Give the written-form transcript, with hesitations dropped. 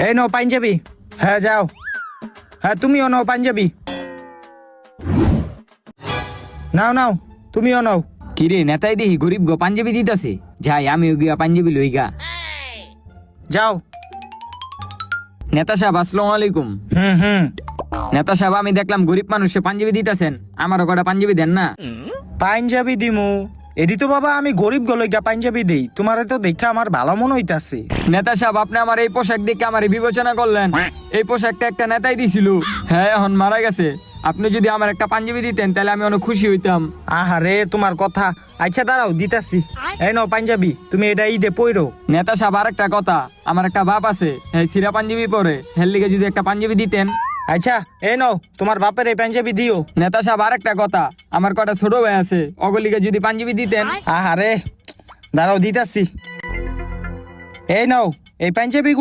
এই নাও পাঞ্জাবি। হ্যাঁ যাও। হ্যাঁ তুমিও নাও পাঞ্জাবি। নাও নাও, তুমিও নাও। কিরে নেতাই দেখি গরিব গো পাঞ্জাবি দিতেছে, যাই আমিও গিয়া পাঞ্জাবি লইগা। যাও। নেতা সাহেব আসসালামু আলাইকুম। হুম। নেতা সাহেব আমি দেখলাম গরিব মানুষে পাঞ্জাবি দিতেছেন, আমারও কটা পাঞ্জাবি দেন না। পাঞ্জাবি দিমু? এটি তো বাবা আমি গরিব গলইগা পাঞ্জাবি দেই, তোমারে তো দেখে আমার ভালো মনে হইতাছে। নেতা সাহেব আপনি আমার এই পোশাক দেখে আমার বিবেচনা করলেন। এই পোশাকটা একটা নেতাই দিছিল, হ্যাঁ এখন মারা গেছে। আপনি যদি আমার একটা পাঞ্জাবি দিতেন তাহলে আমি অনেক খুশি হইতাম। আহারে তোমার কথা। আচ্ছা দাঁড়াও দিতাছি। এই নাও পাঞ্জাবি, তুমি এটা ঈদে পইরো। নেতা সাহেব আর একটা কথা, আমার একটা বাপ আছে, হ্যাঁ সিরা পাঞ্জাবি পরে, হের লিগে যদি একটা পাঞ্জাবি দিতেন। আচ্ছা এই নাও তোমার বাপের এই পাঞ্জাবি দিও। নেতা সাহেব আর একটা কথা, আমার কটা ছোট ভাই আছে, অগলিগে যদি পাঞ্জাবি দিতেন। আহারে দাঁড়াও দিতাছি। এই নাও এই পাঞ্জাবি।